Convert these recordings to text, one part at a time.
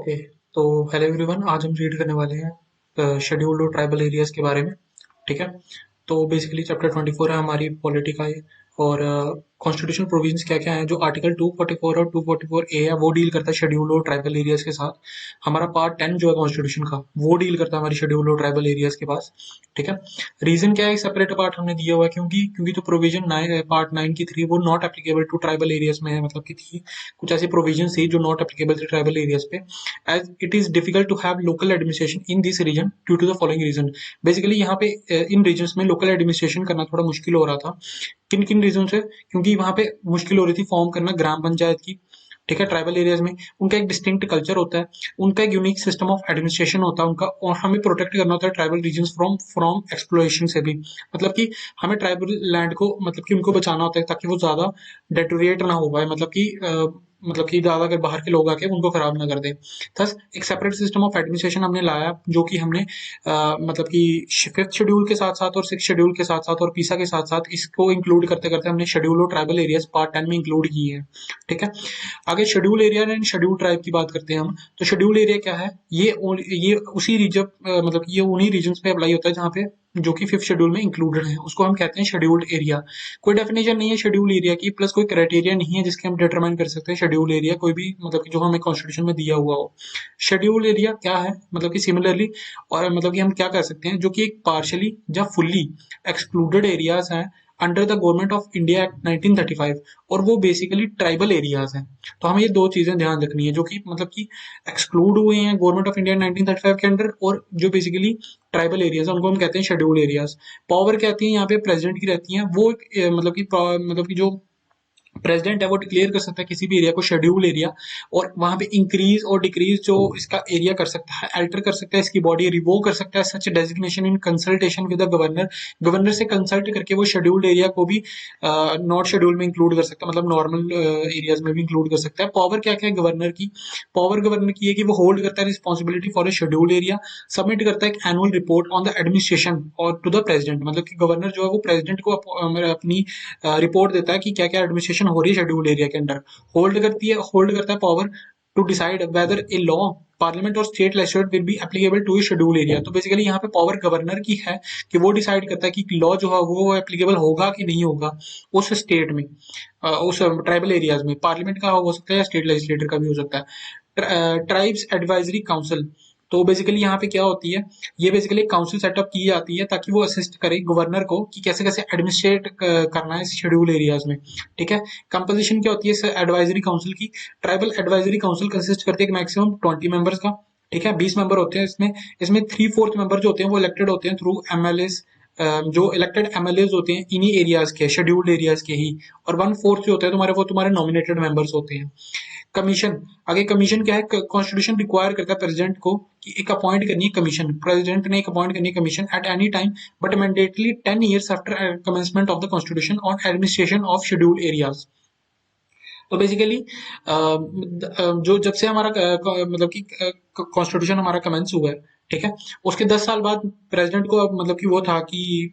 Okay. तो hello everyone, आज हम रीड करने वाले हैं शेड्यूल्ड और ट्राइबल एरियाज के बारे में। ठीक है। तो बेसिकली चैप्टर 24 है हमारी पॉलिटी का ये। और कॉन्स्टिट्यूशनल प्रोविजंस क्या क्या है, जो आर्टिकल 244 और 244 ए है वो डील करता है शेड्यूल और ट्राइबल एरियाज के साथ। हमारा पार्ट 10 जो है कॉन्स्टिट्यूशन का वो डील करता है हमारी शेड्यूल और ट्राइबल एरियाज के पास। ठीक है। रीजन क्या है सेपरेट पार्ट हमने दिया हुआ है, क्योंकि क्योंकि जो प्रोविजन 9 पार्ट 9 की थी वो not applicable to tribal areas में है, मतलब कि थी कुछ ऐसी प्रोविजन थी जो नॉट एप्लीकेबल थी ट्राइबल एरियाज पे, as it is difficult to have local administration in this region due to the following reason। Basically यहाँ पे इन रीजन्स में लोकल एडमिनिस्ट्रेशन करना थोड़ा मुश्किल हो रहा था। किन किन रीजन से? क्योंकि वहाँ पे मुश्किल हो रही थी फॉर्म करना ग्राम पंचायत की। ठीक है। ट्राइबल एरियाज में उनका एक डिस्टिंक्ट कल्चर होता है, उनका एक यूनिक सिस्टम ऑफ एडमिनिस्ट्रेशन होता है उनका, और हमें प्रोटेक्ट करना होता है tribal regions from from exploration से भी। मतलब कि हमें ट्राइबल लैंड को, मतलब कि उनको बचाना होता है ताकि वो ज्यादा डेटोरिएट ना हो पाए, मतलब कि ज्यादा अगर बाहर के लोग आके उनको खराब ना कर दें। थस एक सेपरेट सिस्टम ऑफ एडमिनिस्ट्रेशन हमने लाया, जो कि हमने मतलब कि फिफ्थ शेड्यूल के साथ साथ और सिक्स शेड्यूल के साथ साथ और पीसा के साथ साथ इसको इंक्लूड करते करते हमने शेड्यूल और ट्राइबल एरियाज पार्ट 10 में इंक्लूड किए हैं। ठीक है। आगे schedule area and schedule tribe की बात करते हैं हम। तो शेड्यूल एरिया क्या है? ये उसी रीजन, मतलब कि ये उन्हीं रीजन्स पे अप्लाई होता है जहाँ पे जो कि फिफ्थ शेड्यूल में इंक्लूडेड है, उसको हम कहते हैं शेड्यूल्ड एरिया। कोई डेफिनेशन नहीं है शेड्यूल एरिया की, प्लस कोई क्राइटेरिया नहीं है जिसके हम डिटरमाइन कर सकते हैं शेड्यूल एरिया, कोई भी मतलब कि जो हमें कॉन्स्टिट्यूशन में दिया हुआ हो। शेड्यूल एरिया क्या है, मतलब कि सिमिलरली, और मतलब कि हम क्या कर सकते हैं, जो कि एक पार्शली या फुल्ली एक्सक्लूडेड एरियाज हैं under the government of India act 1935, और वो बेसिकली ट्राइबल एरियाज हैं। तो हमें ये दो चीजें ध्यान रखनी है, जो कि मतलब कि एक्सक्लूड हुए हैं गवर्नमेंट ऑफ इंडिया 1935 के अंडर, और जो बेसिकली ट्राइबल एरियाज उनको हम कहते हैं शेड्यूल एरियाज। पावर क्या आती है यहाँ पे प्रेसिडेंट की रहती है, वो मतलब कि जो प्रेसिडेंट है वो डिक्लेयर कर सकता है किसी भी एरिया को शेड्यूल एरिया, और वहां पे इंक्रीज और डिक्रीज जो इसका एरिया कर सकता है, अल्टर कर सकता है, इसकी बॉडी रिवोक कर सकता है such designation in consultation with the governor. Governor से कंसल्ट करके वो शेड्यूल्ड एरिया को भी नॉट शेड्यूल में इंक्लूड कर सकता है, मतलब नॉर्मल एरियाज में भी इंक्लूड कर सकता है। पावर क्या क्या है गवर्नर की? पावर गवर्नर की है कि वो होल्ड करता है responsibility for a scheduled area, submit करता है एक annual report on the administration और टू द प्रेसिडेंट। मतलब कि गवर्नर जो है वो प्रेसिडेंट को अपनी रिपोर्ट देता है कि क्या क्या एडमिनिस्ट्रेशन हो रही है शेड्यूल्ड एरिया के अंडर। होल्ड करता है power to decide whether a law parliament और state legislature will be applicable to a schedule area. तो बेसिकली यहाँ पे पावर गवर्नर की है कि वो डिसाइड करता है कि लॉ जो है वो एप्लीकेबल होगा कि नहीं होगा उस स्टेट में, उस ट्राइबल एरियाज में। पार्लियामेंट का हो सकता है या स्टेट लेजिस्लेटर का भी हो सकता है। ट्राइब्स एडवाइजरी काउंसिल, तो बेसिकली यहाँ पे क्या होती है, ये बेसिकली एक काउंसिल सेटअप की जाती है ताकि वो असिस्ट करे गवर्नर को कि कैसे कैसे एडमिनिस्ट्रेट करना है शेड्यूल एरियाज में। ठीक है। कंपोजिशन क्या होती है एडवाइजरी काउंसिल की? ट्राइबल एडवाइजरी काउंसिल कंसिस्ट करती है मैक्सिमम 20 मेंबर्स का। ठीक है। 20 मेंबर होते हैं इसमें। इसमें 3/4 मेंबर जो होते हैं वो इलेक्टेड होते हैं थ्रू एमएलए। जो इलेक्टेड एमएलए होते हैं इन्हीं एरियाज के, शेड्यूल्ड एरियाज के ही। और 1/4 जो होते हैं तुम्हारे, वो तुम्हारे नॉमिनेटेड मेंबर्स होते हैं। कमीशन, आगे कमीशन क्या है? कॉन्स्टिट्यूशन रिक्वायर करता है प्रेसिडेंट को कि एक अपॉइंट करनी है कमीशन, प्रेसिडेंट ने एक अपॉइंट करनी है commission at any time but mandatorily 10 years after commencement of the constitution on administration of scheduled areas. तो बेसिकली जो जब से हमारा मतलब कि कॉन्स्टिट्यूशन हमारा कमेंस हुआ है, ठीक है, उसके 10 साल बाद प्रेसिडेंट को मतलब कि वो था कि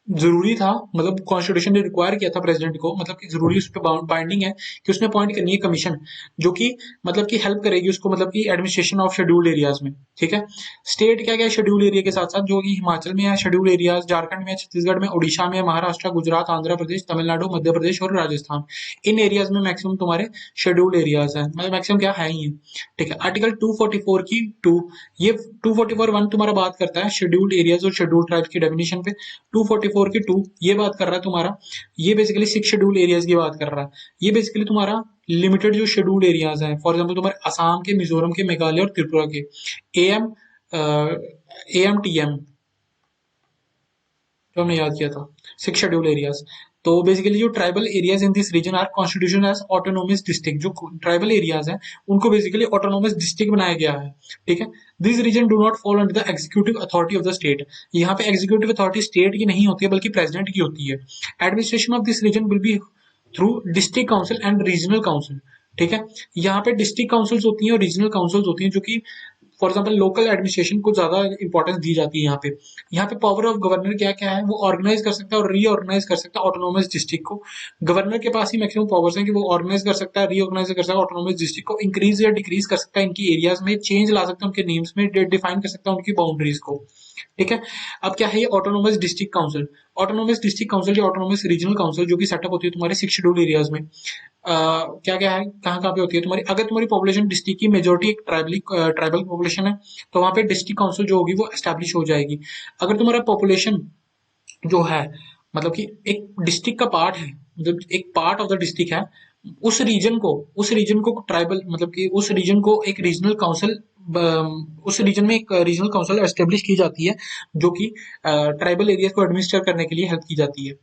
जरूरी था, मतलब कॉन्स्टिट्यूशन ने रिक्वायर किया था प्रेसिडेंट को, मतलब कि जरूरी उस पर बाइंडिंग है कि उसने अपॉइंट करनी है कमीशन, जो कि मतलब कि हेल्प करेगी उसको, मतलब कि एडमिनिस्ट्रेशन ऑफ शेड्यूल्ड एरियाज में। ठीक है। स्टेट क्या क्या है शेड्यूल एरिया के साथ साथ, जो कि हिमाचल में है शेड्यूल एरियाज, झारखंड में है, छत्तीसगढ़ में, उड़ीसा में, महाराष्ट्र, गुजरात, आंध्र प्रदेश, तमिलनाडु, मध्य प्रदेश और राजस्थान। इन एरियाज में मैक्सिमम तुम्हारे शेड्यूल्ड एरियाज है, मतलब मैक्सिमम क्या है ही है। ठीक है। आर्टिकल 244 की 2, ये 244(1) तुम्हारा बात करता है शेड्यूल्ड एरियाज और शेड्यूल्ड ट्राइब्स की डेफिनेशन पे। 244 की 2 ये बात कर रहा है तुम्हारा, ये बेसिकली 6 शेड्यूल एरियाज की बात कर रहा है। ये बेसिकली तुम्हारा लिमिटेड जो शेड्यूल एरियाज हैं, फॉर एग्जांपल तुम्हारे असम के, मिजोरम के, मेघालय और त्रिपुरा के, एएम एएमटीएम जो हमने याद किया था, 6 शेड्यूल एरियाज। तो बेसिकली जो tribal areas in this region are constitution as autonomous district, जो ट्राइबल एरियाज हैं उनको बेसिकली ऑटोनोमस डिस्ट्रिक्ट बनाया गया है। ठीक है। This region do not follow under the executive authority of the state. यहाँ पे एग्जीक्यूटिव अथॉरिटी स्टेट की नहीं होती है बल्कि प्रेसिडेंट की होती है। Administration of this region will be through district council and regional council. ठीक है। यहाँ पे डिस्ट्रिक्ट काउंसिल्स होती हैं और रीजनल काउंसिल्स होती हैं, जो कि फॉर एग्जाम्पल लोकल एडमिनिस्ट्रेशन को ज्यादा इंपॉर्टेंस दी जाती है यहाँ पे पावर ऑफ गवर्नर क्या क्या है, वो ऑर्गेनाइज कर सकता है और रीऑर्गेनाइज कर सकता है ऑटोनोमस डिस्ट्रिक्ट को। गवर्नर के पास ही मैक्सिमम पावर्स हैं कि वो ऑर्गेनाइज कर सकता है, रीऑर्गेनाइज कर सकता है ऑटोनोमस डिस्ट्रिक्ट को, इंक्रीज या डिक्रीज कर सकता है इनकी एरियाज में, चेंज ला सकता है उनके नेम्स में, डिफाइन कर सकता है उनकी बाउंड्रीज को। ठीक है। अब क्या है ये autonomous district council? Autonomous district council या ऑटोनोमस रीजनल काउंसिल जो कि सेटअप होती है तुम्हारे 6 शेड्यूल एरियाज में। क्या क्या है, कहाँ कहाँ पे होती है तुम्हारी? अगर तुम्हारी पॉपुलेशन डिस्ट्रिक्ट की मेजोरिटी एक ट्राइबल पॉपुलेशन है तो वहां पे डिस्ट्रिक्ट काउंसिल जो होगी वो एस्टेब्लिश हो जाएगी। अगर तुम्हारा पॉपुलेशन जो है मतलब कि एक डिस्ट्रिक्ट का पार्ट है, मतलब एक पार्ट ऑफ द डिस्ट्रिक्ट है, उस रीजन को ट्राइबल मतलब कि उस रीजन को एक रीजनल काउंसिल, उस रीजन में एक रीजनल काउंसिल एस्टेब्लिश की जाती है जो कि ट्राइबल एरिया को एडमिनिस्टर करने के लिए हेल्प की जाती है।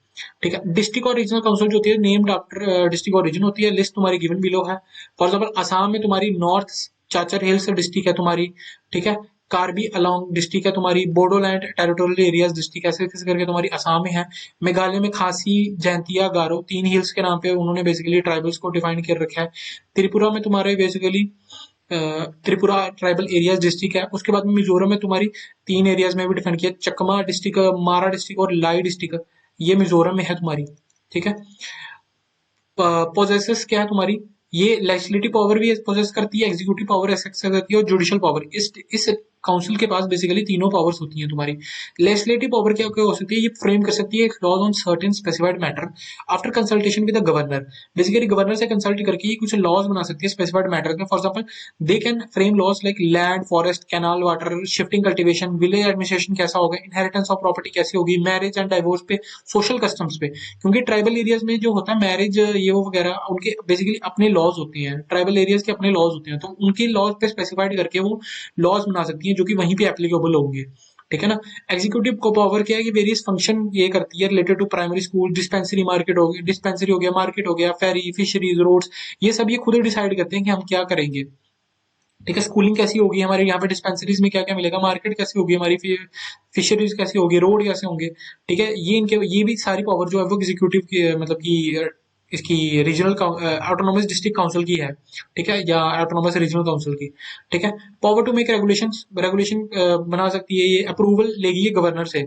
ठीक है। डिस्ट्रिक्ट और रीजनल काउंसिल जो होती है नेम्ड आफ्टर डिस्ट्रिक्ट और रीजन होती है। लिस्ट तुम्हारी गिवन बिलो है। फॉर एग्जाम्पल असम में तुम्हारी नॉर्थ चाचर हिल्स डिस्ट्रिक्ट है तुम्हारी। ठीक है। कार्बी अलोंग डिस्ट्रिक्ट है तुम्हारी। बोडोलैंड टेरिटोरियल एरियाज डिस्ट्रिक्ट ऐसे कैसे करके तुम्हारी असम में है। मेघालय में खासी, जैंतिया, गारो 3 हिल्स के नाम पे उन्होंने बेसिकली ट्राइबल्स को डिफाइन कर रखा है। त्रिपुरा में तुम्हारे basically Tripura tribal areas district है। उसके बाद में मिजोरम में तुम्हारी 3 एरियाज में भी डिफाइन किया, चकमा डिस्ट्रिक्ट, मारा डिस्ट्रिक्ट और लाई डिस्ट्रिक्ट, ये मिजोरम में है तुम्हारी। ठीक है। पोजेसेस क्या है तुम्हारी? ये लेजिस्लेटिव पावर भी पोजेस करती है, एग्जीक्यूटिव पावर एक्सेस करती है और जुडिशियल पावर। इस काउंसिल के पास बेसिकली तीनों पावर्स होती हैं तुम्हारी। लेजिस्लेटिव पावर क्या क्या हो सकती है? ये फ्रेम कर सकती है laws on certain specified matter after consultation with the governor. Basically governor से कंसल्ट करके ये कुछ लॉज बना सकती है स्पेसिफाइड मैटर के। For example they can frame laws like land, forest, canal, water, shifting, cultivation, village administration कैसा होगा, इनहेरिटेंस ऑफ प्रॉपर्टी कैसी होगी, मैरिज एंड डाइवोर्स पे, सोशल कस्टम्स पे। क्योंकि ट्राइबल एरियाज में जो होता है मैरिज ये वो वगैरह उनके बेसिकली अपने लॉज होते हैं, ट्राइबल एरियाज के अपने लॉज होते हैं, तो उनके लॉज पे स्पेसिफाइड करके वो लॉज बना सकती हैं जो कि वहीं पे एप्लीकेबल होंगे। ठीक है ना। एग्जीक्यूटिव को पावर क्या है कि वेरियस फंक्शन ये करती है related to primary school, dispensary market हो गई, डिस्पेंसरी हो गया, मार्केट हो गया, फेरी, फिशरीज, रोड्स, ये सब ये खुद ही डिसाइड करते हैं कि हम क्या करेंगे। ठीक है। स्कूलिंग कैसी होगी हमारे यहाँ पे, डिस्पेंसरीज में क्या क्या मिलेगा, मार्केट कैसी होगी हमारी, फिशरीज कैसी होगी, रोड कैसे होंगे। ठीक है। ये भी सारी पावर जो है वो एग्जीक्यूटिव की मतलब कि इसकी रीजनल ऑटोनोमस डिस्ट्रिक्ट काउंसिल की है। ठीक है। या ऑटोनोमस रीजनल काउंसिल की। ठीक है। Power to make regulation, regulation बना सकती है ये, अप्रूवल लेगी ये गवर्नर से।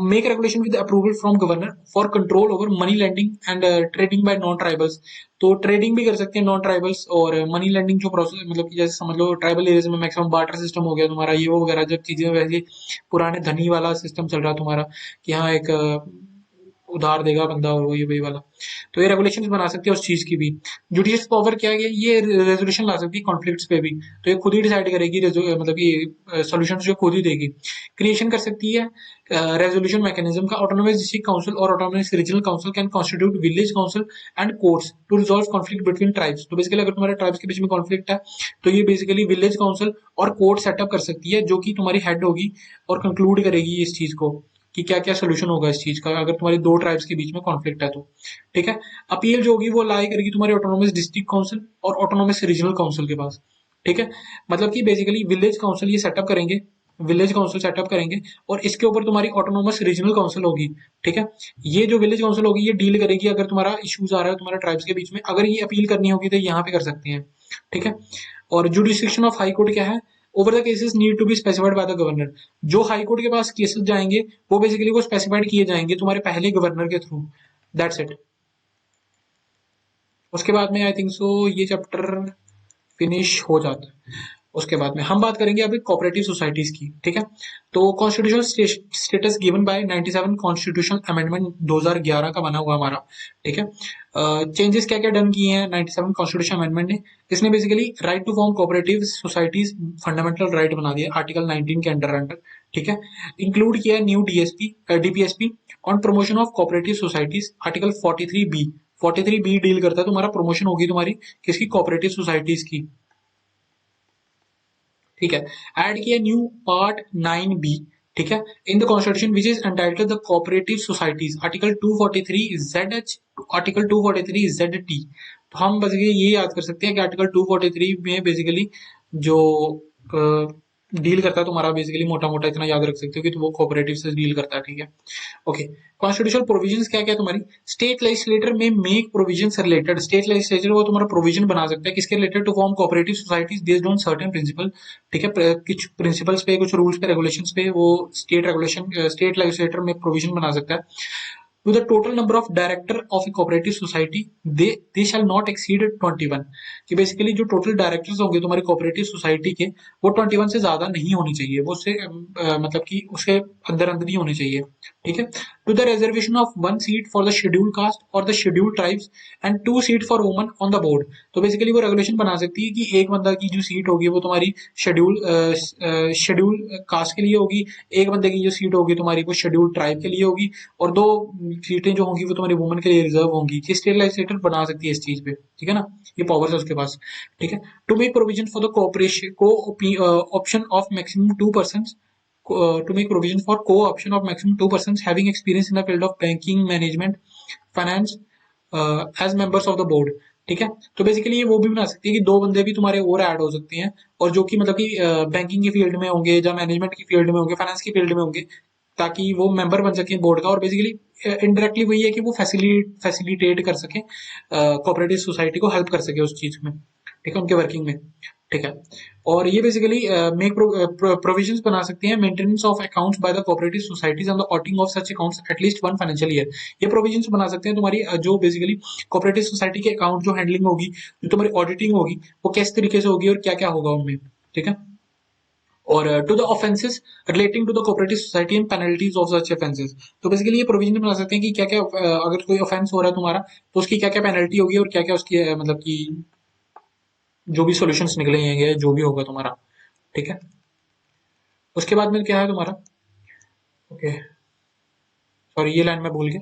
Make regulation with approval from governor for control over money lending and trading by non tribals. तो ट्रेडिंग भी कर सकते हैं नॉन ट्राइबल्स, और मनी लैंडिंग जो प्रोसेस मतलब कि जैसे समझ लो ट्राइबल एरियाज में मैक्सिमम बार्टर सिस्टम हो गया तुम्हारा, ये वो वगैरह जब चीजें वैसे पुराने धनी वाला सिस्टम चल रहा तुम्हारा कि हाँ एक उधार देगा बंदा और वही वही वाला। तो ये रेगुलेशंस बना सकती है उस चीज की भी। जुडिशियल पावर क्या है, ये रेजोल्यूशन ला सकती है कॉन्फ्लिक्ट्स पे भी, तो ये खुद ही डिसाइड करेगी, मतलब कि सॉल्यूशन जो खुद ही देगी। क्रिएशन कर सकती है रेजोल्यूशन मैकेनिज्म का। ऑटोनोमस डिस्ट्रिक्ट काउंसिल और autonomous regional council can constitute village council and courts to resolve conflict between tribes. तो बेसिकली अगर तुम्हारे ट्राइब्स के बीच में कॉन्फ्लिक्ट है तो ये बेसिकली विलेज काउंसिल और कोर्ट सेटअप कर सकती है जो कि तुम्हारी हेड होगी और कंक्लूड करेगी इस चीज को कि क्या क्या सोल्यूशन होगा इस चीज का अगर तुम्हारी दो ट्राइब्स के बीच में कॉन्फ्लिक्ट है तो। ठीक है। अपील जो होगी वो लाई करेगी तुम्हारी ऑटोनोमस डिस्ट्रिक्ट काउंसिल और ऑटोनोमस रीजनल काउंसिल के पास। ठीक है। मतलब कि बेसिकली विलेज काउंसिल ये सेटअप करेंगे, विलेज काउंसिल सेटअप करेंगे और इसके ऊपर तुम्हारी ऑटोनोमस रीजनल काउंसिल होगी। ठीक है। ये जो विलेज काउंसिल होगी ये डील करेगी अगर तुम्हारा इश्यूज आ रहा है तुम्हारे ट्राइब्स के बीच में, अगर ये अपील करनी होगी तो यहाँ पे कर सकते हैं। ठीक है। और जुडिस्डिक्शन ऑफ हाई कोर्ट क्या है? Over the cases need to be specified by the governor. जो हाई कोर्ट के पास केसेस जाएंगे वो बेसिकली वो स्पेसिफाइड किए जाएंगे तुम्हारे पहले गवर्नर के थ्रू। That's it. उसके बाद में आई थिंक सो ये चैप्टर फिनिश हो जाता है। उसके बाद में हम बात करेंगे अभी कोऑपरेटिव सोसाइटीज की। ठीक है। तो constitutional status given by 97 constitutional amendment 2011 का बना हुआ हमारा। ठीक है। चेंजेस क्या क्या डन किए हैं 97 कॉन्स्टिट्यूशन अमेंडमेंट ने? इसने basically right to form cooperative societies fundamental right बना दिया आर्टिकल 19 के अंडर। ठीक है। इंक्लूड किया new DPSP on promotion of cooperative societies article 43 B. 43 B deal करता है तुम्हारा प्रमोशन होगी तुम्हारी किसकी, कोऑपरेटिव सोसाइटीज की। ठीक है। ऐड किया न्यू पार्ट 9 बी। ठीक है। In the constitution which is entitled the cooperative societies article 243 ZH, article 243 ZT। तो हम बस ये याद कर सकते हैं कि आर्टिकल 243 में बेसिकली जो डील करता है तुम्हारा, बेसिकली मोटा मोटा इतना याद रख सकते हो कि तो वो कोऑपरेटिव से डील करता है, ठीक है। ओके, कॉन्स्टिट्यूशनल प्रोविजंस क्या क्या है तुम्हारी? स्टेट लेजिस्लेटर में make provisions related, state legislature वो तुम्हारा प्रोविजन बना सकता है किसके related? To form cooperative societies based on certain principle, ठीक है। कुछ प्रिंसिपल्स पे, कुछ रूल्स पे, रेगुलेशंस पे वो स्टेट लेजिस्लेटर में प्रोविजन बना सकता है। To the total number of director of a cooperative society, they shall not exceed 21, कि बेसिकली जो टोटल डायरेक्टर्स होंगे तुम्हारी कोऑपरेटिव सोसाइटी के, वो 21 से ज्यादा नहीं होनी चाहिए, वो उससे मतलब कि उसके अंदर अंदर ही होनी चाहिए, ठीक है। To the reservation of 1 seat for the schedule caste और the schedule tribes and 2 seat for woman on the board. तो बेसिकली वो रेगुलेशन बना सकती है कि एक बंदा की जो सीट होगी वो तुम्हारी शेड्यूल शेड्यूल कास्ट के लिए होगी, एक बंदे की जो सीट होगी तुम्हारी वो शेड्यूल ट्राइब के लिए होगी, और 2 सीटें जो होंगी वो तुम्हारी वुमन के लिए रिजर्व होंगी, कि स्टेट लेजिस्लेटर बना सकती है इस चीज पे, ठीक है ना। ये पावर्स है उसके पास, ठीक है। To make provision for the cooperation को option of maximum 2 person, to make provision for co-option of maximum 2 persons having experience in the field of banking management finance as members of the board, ठीक है। तो basically ये वो भी बना सकती है कि 2 बंदे भी तुम्हारे और ऐड हो सकते हैं, और जो कि मतलब कि बैंकिंग की फील्ड में होंगे या मैनेजमेंट की फील्ड में होंगे, फाइनेंस की फील्ड में होंगे, ताकि वो मेंबर बन सके बोर्ड का, और बेसिकली इनडायरेक्टली वही है कि वो फैसिलिटेट कर सके, कोऑपरेटिव सोसाइटी को हेल्प कर सके उस चीज में, ठीक है, उनके वर्किंग में, ठीक है। और ये बेसिकली मेक प्रोविजंस बना सकते हैं, maintenance of accounts by the cooperative societies and the auditing of such accounts at least 1 financial year. ये प्रोविजंस बना सकते हैं तुम्हारी जो बेसिकली कोऑपरेटिव सोसाइटी के अकाउंट जो हैंडलिंग होगी, जो तुम्हारी ऑडिटिंग होगी, वो किस तरीके से होगी और क्या क्या होगा उनमें, ठीक है। और to the offences relating to the cooperative society and penalties of such offences. तो बेसिकली ये प्रोविजन बना सकते हैं कि क्या क्या अगर कोई ऑफेंस हो रहा है तुम्हारा, तो उसकी क्या क्या पेनल्टी होगी और क्या क्या उसकी मतलब कि जो भी सॉल्यूशंस निकलेंगे, जो भी होगा तुम्हारा, ठीक है। उसके बाद में क्या है तुम्हारा? ओके, सॉरी ये लाइन मैं भूल गया।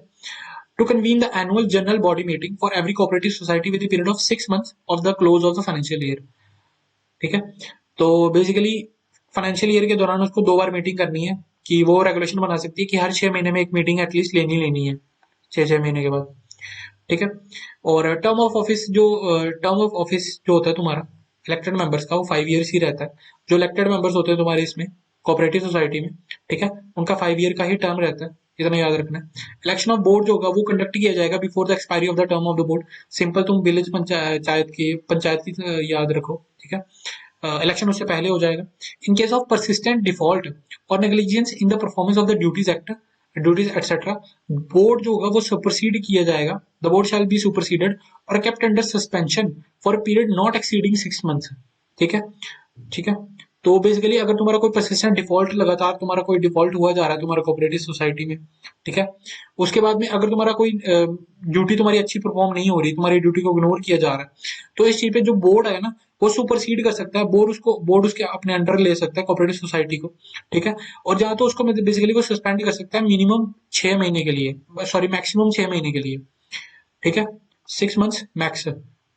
To convene the annual general body meeting for every cooperative society with the period of 6 months of the close of the financial year, ठीक है। तो बेसिकली फाइनेंशियल ईयर के दौरान उसको 2 बार मीटिंग करनी है, कि वो रेगुलेशन बना सकती है कि हर 6 महीने में एक मीटिंग एटलीस्ट लेनी है, 6 6 महीने के बाद, ठीक है। और टर्म ऑफ ऑफिस जो होता है तुम्हारा इलेक्टेड मेंबर्स का, वो 5 years ही रहता है। जो इलेक्टेड मेंबर्स होते हैं तुम्हारे इसमें कोऑपरेटिव सोसाइटी में, ठीक है, उनका 5 year का ही टर्म रहता है, इतना याद रखना है। इलेक्शन ऑफ बोर्ड जो होगा वो कंडक्ट किया जाएगा before the expiry of the term of the board. Simple तुम विलेज पंचायत की याद रखो, ठीक है। इलेक्शन उससे पहले हो जाएगा। In case of persistent default और negligence in the performance of the duties etcetera, board जो होगा वो सुपरसीड किया जाएगा। The board shall be superseded और kept under suspension for a period not exceeding 6 months, ठीक है, ठीक है। तो बेसिकली अगर तुम्हारा कोई परसिस्टेंट डिफॉल्ट, लगातार तुम्हारा कोई डिफॉल्ट हुआ जा रहा है तुम्हारा कोऑपरेटिव सोसाइटी में, ठीक है, उसके बाद में अगर तुम्हारा कोई ड्यूटी तुम्हारी अच्छी परफॉर्म नहीं हो रही, तुम्हारी ड्यूटी को इग्नोर किया जा रहा है, तो इस चीज पे जो बोर्ड है ना, वो सुपरसीड कर सकता है, बोर्ड उसके अपने अंडर ले सकता है कोऑपरेटिव सोसाइटी को, ठीक है। और जहां तो उसको बेसिकली वो सस्पेंड कर सकता है मिनिमम 6 महीने के लिए, सॉरी मैक्सिमम 6 महीने के लिए, ठीक है, 6 months मैक्स,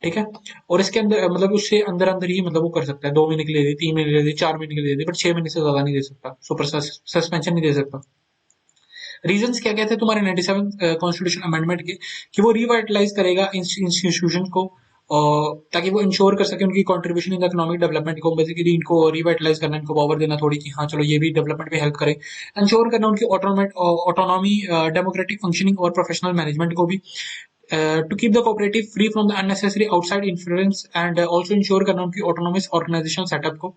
ठीक है। और इसके अंदर मतलब उससे अंदर अंदर ही मतलब वो कर सकता है, 2 महीने के लिए दे, 3 महीने के लिए दे, 4 महीने के लिए दे, बट 6 महीने से ज्यादा नहीं दे सकता, सुपर सस्पेंशन नहीं दे सकता। रीजंस क्या क्या थे तुम्हारे 97 कॉन्स्टिट्यूशन अमेंडमेंट के, कि वो रिवाइटलाइज करेगा इंस्टीट्यूशन को, ताकि वो इंश्योर कर सके उनकी contribution in the economic development को, बेसिकली इनको रिवाइटलाइज करना, इनको पावर देना थोड़ी, कि हाँ चलो ये भी डेवलपमेंट में हेल्प करे। इंश्योर करना उनकी ऑटोनॉमी, डेमोक्रेटिक फंक्शनिंग और प्रोफेशनल मैनेजमेंट को भी, to keep the cooperative free from the unnecessary outside influence and also ensure करना उनकी autonomous organization setup को,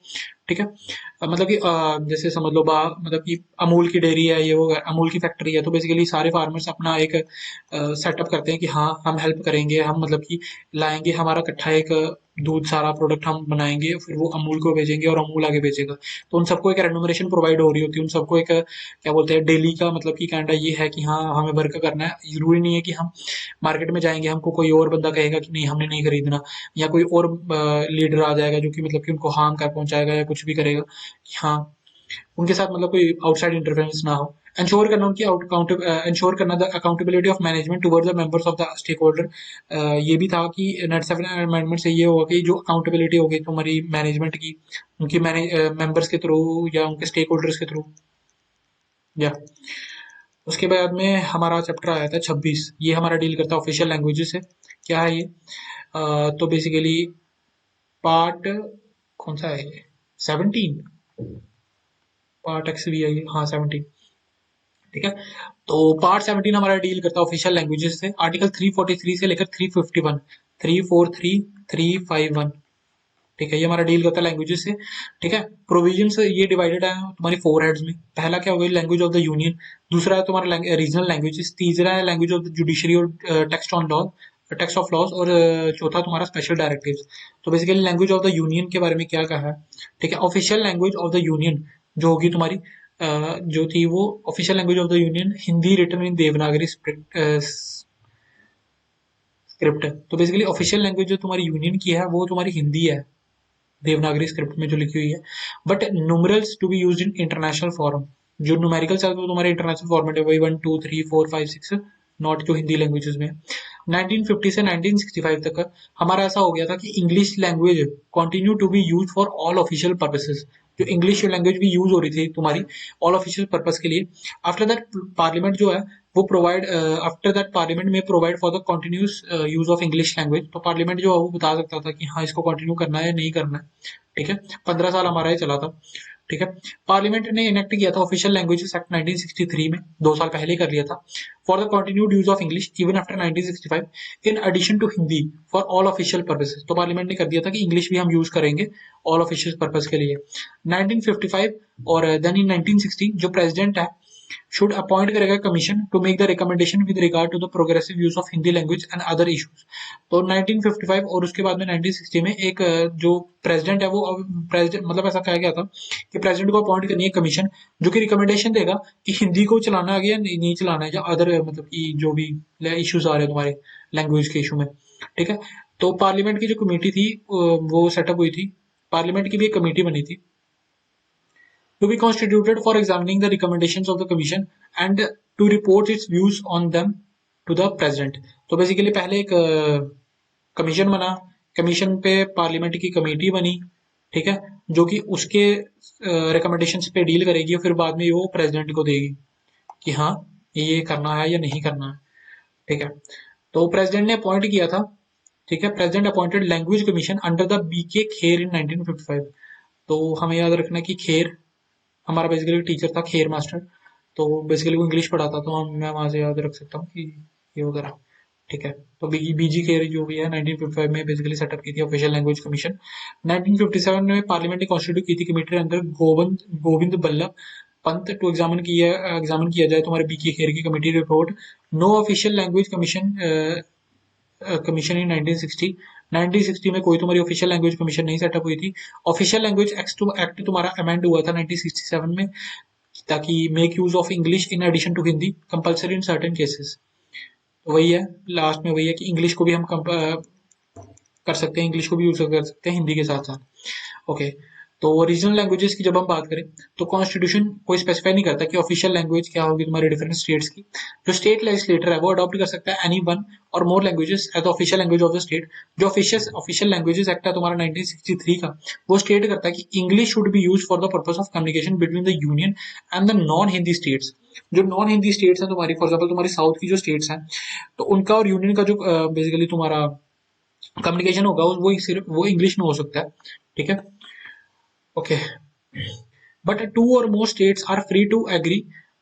ठीक है। मतलब कि जैसे समझ लो मतलब कि अमूल की डेयरी है, ये वो अमूल की फैक्ट्री है, तो बेसिकली सारे फार्मर्स अपना एक सेटअप करते हैं कि हाँ हम हेल्प करेंगे, हम मतलब कि लाएंगे हमारा इकट्ठा एक दूध, सारा प्रोडक्ट हम बनाएंगे, फिर वो अमूल को भेजेंगे और अमूल आगे बेचेगा। तो उन सबको एक रेमुनरेशन प्रोवाइड हो रही होती है, उन सबको एक क्या बोलते हैं डेली का, मतलब कि कहना ये है कि हाँ हमें वर्क करना है। जरूरी नहीं है कि हम मार्केट में जाएंगे, हमको कोई और बंदा कहेगा कि नहीं हमने नहीं खरीदना, या कोई और लीडर आ जाएगा जो कि मतलब कि उनको हार्म कर पहुंचाएगा या कुछ भी करेगा, कि हाँ उनके साथ मतलब कोई आउटसाइड इंटरफेरेंस ना हो। इंश्योर करना उनकी इंश्योर करना the accountability of management towards the members of the stakeholder. ये भी था कि 97 अमेंडमेंट से ये होगा कि जो अकाउंटेबिलिटी होगी तुम्हारी मैनेजमेंट की, उनकी मेंबर्स के थ्रू या उनके स्टेक होल्डर्स के थ्रू, या उसके बाद में हमारा चैप्टर आया था 26, ये हमारा डील करता है ऑफिशियल लैंग्वेजेस से। क्या है ये? तो बेसिकली पार्ट कौन सा है ये? 17, पार्ट एक्स भी आई, हाँ 17, ठीक है। तो पार्ट 17 हमारा डील करता है ऑफिशियल लैंग्वेजेस से, आर्टिकल 343 से लेकर 351, 343, 351, ठीक है, ये हमारा डील करता है लैंग्वेजेस से, ठीक है। प्रोविजन ये डिवाइडेड है तुम्हारी 4 हेड्स में। पहला क्या होगा, लैंग्वेज ऑफ द यूनियन, दूसरा है तुम्हारा रीजनल लैंग्वेजेस, तीसरा है लैंग्वेज ऑफ द जुडिशरी और text on law, text of laws, और चौथा तुम्हारा स्पेशल डायरेक्टिव्स। तो basically language of the union के बारे में क्या कहा है, ठीक है। Official language of the union जो होगी तुम्हारी, जो थी वो official language of the union Hindi written in Devanagari script है। तो बेसिकली ऑफिशियल लैंग्वेज जो तुम्हारी यूनियन की है वो तुम्हारी हिंदी है, देवनागरी स्क्रिप्ट में जो लिखी हुई है। But numerals to be used in international form, जो न्यूमेरिकल्स है वो तुम्हारे इंटरनेशनल फॉर्मेट है, वही 1 2 3 4 5 6, नॉट जो हिंदी लैंग्वेजेस में है। 1950 से 1965 तक हमारा ऐसा हो गया था कि English language continue to be use for all official purposes, जो इंग्लिश लैंग्वेज भी यूज हो रही थी तुम्हारी ऑल ऑफिशियल पर्पस के लिए। आफ्टर दैट पार्लियामेंट जो है वो प्रोवाइड, आफ्टर दैट पार्लियामेंट में provide for the continuous use of English language. तो पार्लियामेंट जो है वो बता सकता था कि हाँ इसको कंटिन्यू करना है या नहीं करना है, ठीक है। 15 साल हमारा ये चला था, ठीक है। पार्लियामेंट ने इनेक्ट किया था ऑफिशियल लैंग्वेजेस एक्ट 1963 में, 2 साल पहले ही कर लिया था, for the continued use of English even after 1965 in addition to Hindi for all official purposes. तो पार्लियामेंट ने कर दिया था कि इंग्लिश भी हम यूज करेंगे ऑल ऑफिशियल पर्पस के लिए। 1955 और देन इन 1960 जो प्रेसिडेंट है should अपॉइंट करेगा commission to make the recommendation with regard to the progressive use of Hindi language and other issues. तो 1955 और उसके बाद में 1960 में एक जो प्रेसिडेंट है वो प्रेसिडेंट मतलब ऐसा कहा गया था कि प्रेसिडेंट को अपॉइंट करनी है कमीशन जो कि रिकमेंडेशन देगा कि हिंदी को चलाना है या नहीं चलाना है, या अदर मतलब कि जो भी इश्यूज आ रहे हैं तुम्हारे लैंग्वेज के इशू में, ठीक है। तो पार्लियामेंट की जो कमेटी थी वो सेटअप हुई थी, पार्लियामेंट की भी एक कमेटी बनी थी to be constituted for examining the recommendations of the commission and to report its views on them to the president। तो बेसिकली पहले एक कमीशन बना, कमीशन पे पार्लियामेंट की कमेटी बनी, ठीक है, जो कि उसके रिकमेंडेशंस पे डील करेगी और फिर बाद में वो प्रेसिडेंट को देगी कि हाँ ये करना है या नहीं करना है, ठीक है। तो प्रेसिडेंट ने अपॉइंट किया था, ठीक है, president appointed language commission under the B K Kher in 1955। तो हमें याद रखना कि खेर हमारा बेसिकली टीचर था, खेर मास्टर। तो बेसिकली वो इंग्लिश पढ़ाता, तो मैं वहां से याद रख सकता हूँ कि ये वगैरह, ठीक है। तो बीजी खेर जो भी है 1955 में बेसिकली सेटअप की थी ऑफिशियल लैंग्वेज कमीशन। 1957 में पार्लियामेंट ने कॉन्स्टिट्यूट की थी कमेटी अंदर गोविंद गोविंद बल्लभ पंत टू एग्जामिन किया जाए तुम्हारे बीके खेर की committee report. No official language commission commission in 1960। 1960 में कोई तुम्हारी ऑफिशियल लैंग्वेज कमीशन नहीं सेटअप हुई थी। ऑफिशियल लैंग्वेज एक्ट तुम्हारा अमेंड हुआ था 1967 में, ताकि make use of English in addition to Hindi compulsory in certain cases. तो वही है, लास्ट में वही है कि इंग्लिश को भी हम कर सकते हैं, इंग्लिश को भी यूज कर सकते हैं हिंदी के साथ साथ, ओके। तो रीजनल लैंग्वेजेस की जब हम बात करें तो कॉन्स्टिट्यूशन कोई स्पेसिफाई नहीं करता कि ऑफिशियल लैंग्वेज क्या होगी तुम्हारे डिफरेंट स्टेट्स की। जो स्टेट लेजिस्लेटर है वो अडॉप्ट कर सकता है एनी वन और more languages as official language of the state. जो ऑफिशियल लैंग्वेजेस एक्ट है तुम्हारा 1963 का, वो स्टेट करता है कि English should be use for the purpose of communication between the union and the non Hindi states. जो नॉन हिंदी स्टेट्स हैं तुम्हारी, फॉर एग्जाम्पल तुम्हारी साउथ की जो स्टेट्स हैं, तो उनका और यूनियन का जो बेसिकली तुम्हारा कम्युनिकेशन होगा वो सिर्फ वो इंग्लिश में हो सकता है, ठीक है, ओके। बट टू और more states are free to agree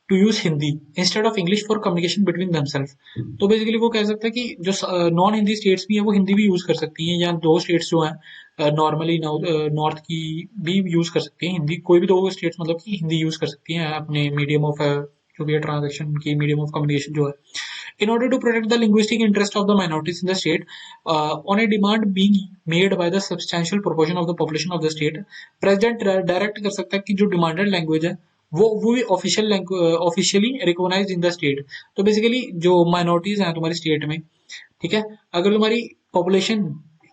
to use Hindi instead of English for communication between themselves. तो बेसिकली वो कह सकता है कि जो नॉन हिंदी स्टेट्स भी है वो हिंदी भी यूज कर सकती हैं, या दो स्टेट्स जो हैं नॉर्मली नॉर्थ की भी यूज कर सकती हैं हिंदी, कोई भी दो स्टेट्स मतलब कि हिंदी यूज कर सकती हैं अपने मीडियम ऑफ जो भी है ट्रांजेक्शन की मीडियम ऑफ कम्युनिकेशन जो है। In order to protect the linguistic interest of the minorities in the state, on a demand being made by the substantial proportion of the population of the state, president direct कर सकता है कि जो demanded language है वो भी officially recognize in the state. तो basically जो माइनॉरिटीज हैं तुम्हारी स्टेट में, ठीक है, अगर तुम्हारी पॉपुलेशन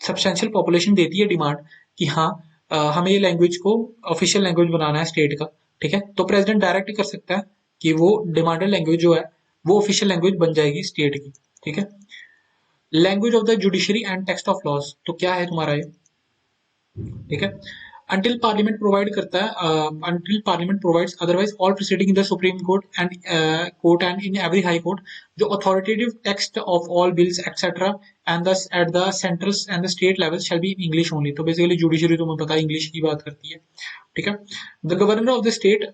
सब्सटेंशियल पॉपुलेशन देती है डिमांड कि हाँ हमें ये लैंग्वेज को ऑफिशियल लैंग्वेज बनाना है स्टेट का, ठीक है, तो प्रेसिडेंट डायरेक्ट कर सकता है कि वो डिमांडेड लैंग्वेज जो है वो ऑफिशियल लैंग्वेज बन जाएगी स्टेट की, ठीक है। Language of the judiciary and text of laws, तो क्या है तुम्हारा ये, ठीक है। until parliament provide करता है until parliament provides otherwise all proceeding in the supreme court and in every high court जो authoritative text of all bills etc and thus at the central and the state levels shall be in English only. तो basically judiciary तुम्हें पता है English की बात करती है, ठीक है. The governor of the state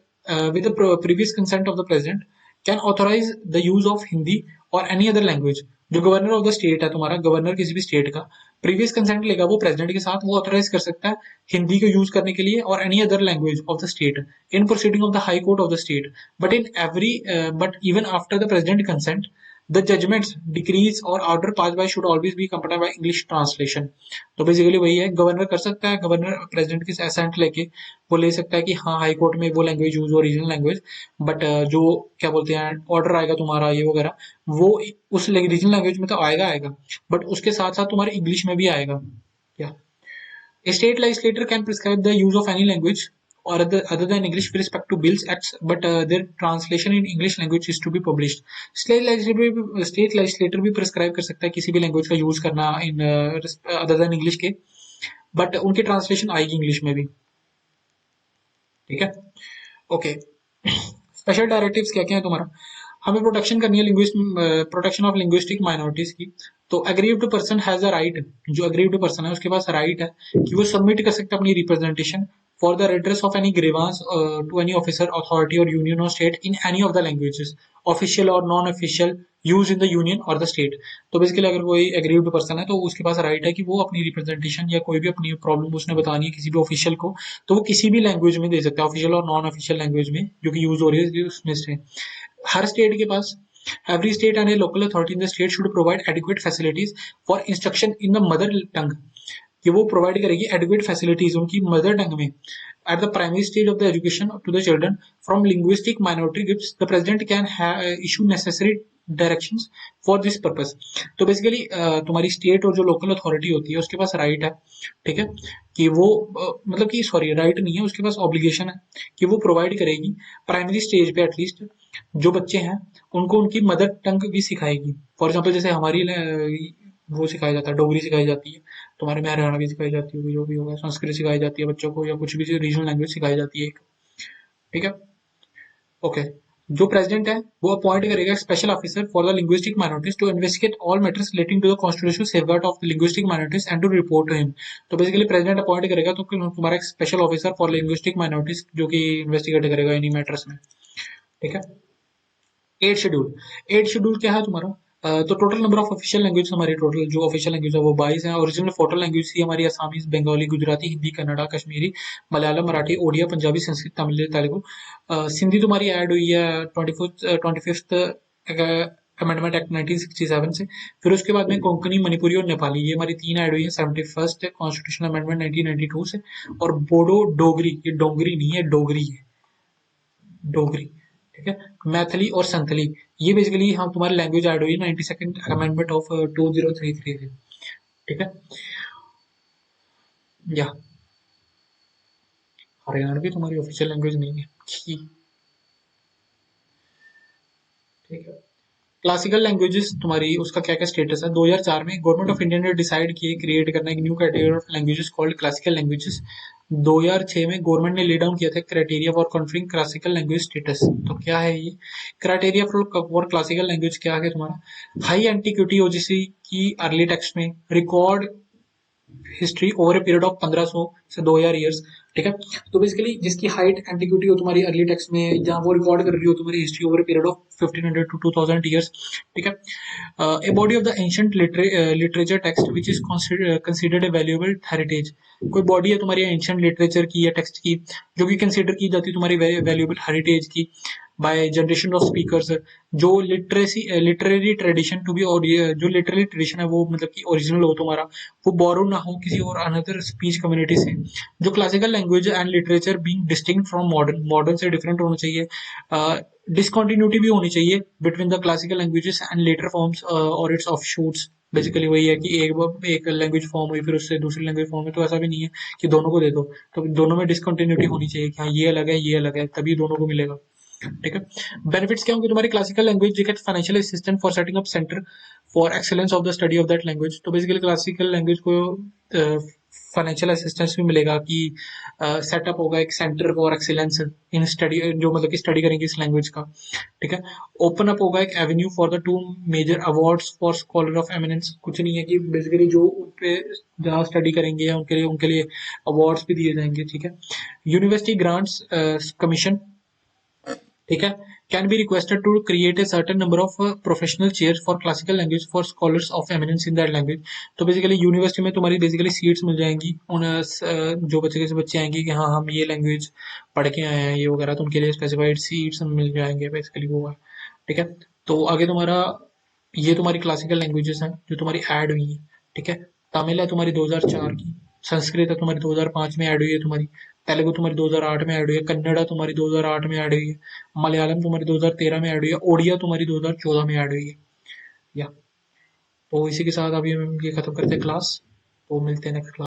with the previous consent of the president can authorize the use of Hindi or any other language. जो गवर्नर ऑफ द स्टेट है तुम्हारा, गवर्नर किसी भी स्टेट का प्रीवियस कंसेंट लेगा वो प्रेसिडेंट के साथ, वो ऑथराइज कर सकता है हिंदी को यूज करने के लिए और any other language of the state in proceeding of the high court of the state. But even after the president consent the judgments, decrees or order passed by should always be accompanied by English translation. तो basically वही है, governor कर सकता है, governor president के ascent लेके वो ले सकता है कि हाँ हाई कोर्ट में वो लैंग्वेज यूज हो, रीजनल लैंग्वेज, बट जो क्या बोलते हैं ऑर्डर आएगा तुम्हारा ये वगैरह वो उस रीजनल लैंग्वेज में तो आएगा, बट उसके साथ साथ तुम्हारे इंग्लिश में भी आएगा. क्या A state legislator can prescribe the use of any language or other than English with respect to bills, acts, but their translation in English language is to be published. State legislator भी prescribe कर सकता है किसी भी language का use करना in other than English के, but उनकी translation आएगी English में भी, ठीक है. ओके, स्पेशल डायरेक्टिव्स क्या क्या है तुम्हारा, हमें प्रोटेक्शन करनी है प्रोटेक्शन ऑफ लिंग्विस्टिक माइनॉरिटीज की. तो aggrieved person has a right, जो अग्रीव्ड पर्सन है उसके पास राइट है कि वो सबमिट कर सकता है अपनी representation for the redress of any grievance to any officer authority और यूनियन और state in any of the languages official और non official use in the union और द स्टेट. तो बेसिकली अगर कोई एग्रीव्ड पर्सन है तो उसके पास राइट है कि वो अपनी रिप्रेजेंटेशन या कोई भी अपनी प्रॉब्लम उसने बतानी है किसी भी ऑफिशियल को, तो वो किसी भी लैंग्वेज में दे सकता है, ऑफिशियल और नॉन ऑफिशियल लैंग्वेज में जो कि यूज हो रही है उसमें से. हर स्टेट के पास every state and a local authority in the state should provide adequate facilities for instruction in the mother tongue, कि वो प्रोवाइड करेगी एडिक्वेट फैसिलिटीज उनकी मदर टंग में at the primary stage of the education to the children from linguistic minority groups. The president can issue necessary directions for this purpose. तो basically तुम्हारी state और जो local authority होती है उसके पास right है, ठीक है, कि वो मतलब कि सॉरी राइट नहीं है, उसके पास ऑब्लिगेशन है कि वो प्रोवाइड करेगी प्राइमरी स्टेज पे एटलीस्ट जो बच्चे हैं उनको उनकी मदर टंग भी सिखाएगी. फॉर एग्जाम्पल जैसे हमारी वो सिखाया जाता है, डोगरी सिखाई जाती है, तुम्हारे में हरियाणा भी सिखाई जाती होगी, जो भी होगा संस्कृत सिखाई जाती है बच्चों को, या कुछ भी रीजनल लैंग्वेज सिखाई जाती है, ठीक है. ओके, जो प्रेसिडेंट है वो अपॉइंट करेगा special officer for the linguistic minorities to investigate all matters relating to the constitutional safeguard of the linguistic minorities and to report to him. तो बेसिकली प्रेसिडेंट अपॉइंट करेगा तो तुम्हारा एक special officer for linguistic minorities जो कि investigate करेगा इन्हीं matters में, ठीक है. एट शेड्यूल क्या है तुम्हारा, तो total number of official language हमारी टोटल जो ऑफिशियल लैंग्वेज है वो 22 है. ओरिजिनल फोटल लैंग्वेज थी हमारी असामीज, बंगाली, गुजराती, हिंदी, कन्नड़ा, कश्मीरी, मलयालम, मराठी, ओडिया, पंजाबी, संस्कृत, तमिल, तेलुगु. सिंधी तुम्हारी ऐड हुई है 25th अमेंडमेंट एक्ट 1967 से. फिर उसके बाद में कोंकणी, मणिपुरी और नेपाली, ये हमारी तीन ऐड हुई है 71st कॉन्स्टिट्यूशनल अमेंडमेंट 1992 से. और बोडो, डोगरी, ये डोंगरी नहीं है, डोगरी है, डोगरी, ठीक है. मैथिली और संथली, ये बेसिकली हम तुम्हारी लैंग्वेज ऐड हुई 92nd अमेंडमेंट ऑफ 2033 से, ठीक है. या हरियाणवी तुम्हारी ऑफिशियल लैंग्वेज नहीं है, ठीक है. क्लासिकल लैंग्वेजेस तुम्हारी उसका क्या क्या स्टेटस है. 2004 में गवर्नमेंट ऑफ इंडिया ने डिसाइड किए क्रिएट करना एक new category of languages called classical languages. 2006 में गवर्नमेंट ने ले डाउन किया था criteria for conferring classical language status. तो क्या है ये क्राइटेरिया फॉर क्लासिकल लैंग्वेज, क्या है तुम्हारा, हाई एंटीक्विटी हो जैसे की अर्ली टेक्स्ट में, record history over a period of 1500 से 2000 ईयर्स, ठीक है. तो बेसिकली जिसकी हाइट एंटीक्विटी हो तुम्हारी अर्ली टेक्स्ट में, जहां वो रिकॉर्ड कर रही हो तुम्हारी history over a period of 1500 to 2000 years, ठीक है. A body of the ancient literature text which is considered a valuable heritage. कोई बॉडी है तुम्हारी एंशिएंट लिटरेचर की या टेक्स्ट की जो कि कंसिडर की जाती है तुम्हारी वैल्यूएबल हेरिटेज की बाय जनरेशन ऑफ स्पीकर्स. जो लिटरेरी ट्रेडिशन टू बी, और ये जो लिटरेरी ट्रेडिशन है वो मतलब कि ओरिजिनल हो तुम्हारा, वो बोरो ना हो किसी और अनदर स्पीच कम्युनिटी से. जो classical language and literature being distinct from modern, modern से डिफरेंट होना चाहिए. डिसकंटिन्यूटी भी होनी चाहिए between the classical languages and later forms और इट्स ऑफशूट्स. बेसिकली वही है कि एक लैंग्वेज फॉर्म हुई फिर उससे दूसरी लैंग्वेज फॉर्म है, तो ऐसा भी नहीं है कि दोनों को दे दो. तो दोनों में डिसकंटिन्यूटी होनी चाहिए कि हाँ ये अलग है ये अलग है, तभी दोनों को मिलेगा, ठीक है. बेनिफिट्स क्या होंगे तुम्हारी classical language, you get financial assistant for setting up centre for excellence of the study of that language. तो बेसिकली क्लासिकल लैंग्वेज को फाइनेंशियल असिस्टेंस भी मिलेगा कि सेटअप होगा एक centre for excellence in study, जो मतलब कि स्टडी करेंगे इस लैंग्वेज का। ठीक है। ओपन अप होगा एक avenue for the two major awards for scholar of eminence. कुछ नहीं है कि बेसिकली जो उन पे जहाँ स्टडी करेंगे या उनके लिए अवार्ड्स भी दिए जाएंगे। ठीक है। यूनिवर्सिटी ग्रांट्स कमीशन, ठीक है, can be requested to create a certain number of professional chair for classical language for scholars of eminence in that language. तो बेसिकली यूनिवर्सिटी में तुम्हारी बेसिकली सीट्स मिल जाएंगी उन जो बच्चे के बच्चे आएंगे कि हाँ हम ये लैंग्वेज पढ़ के आए हैं ये वगैरह, तो उनके लिए स्पेसिफाइड सीट्स मिल जाएंगे, बेसिकली वो है। ठीक है। तो आगे तुम्हारा ये तुम्हारी क्लासिकल लैंग्वेजेस हैं जो तुम्हारी ऐड हुई हैं। ठीक है। तमिल है तुम्हारी 2004 की, संस्कृत है तुम्हारी 2005 में ऐड हुई है तुम्हारी, तेलुगु तुम्हारी 2008 में ऐड हुई है, कन्नड़ा तुम्हारी 2008 में ऐड हुई है, मलयालम तुम्हारी 2013 में ऐड हुई है, ओडिया तुम्हारी 2014 में ऐड हुई है। या तो इसी के साथ अभी हम ये खत्म करते हैं क्लास, तो मिलते हैं नेक्स्ट क्लास।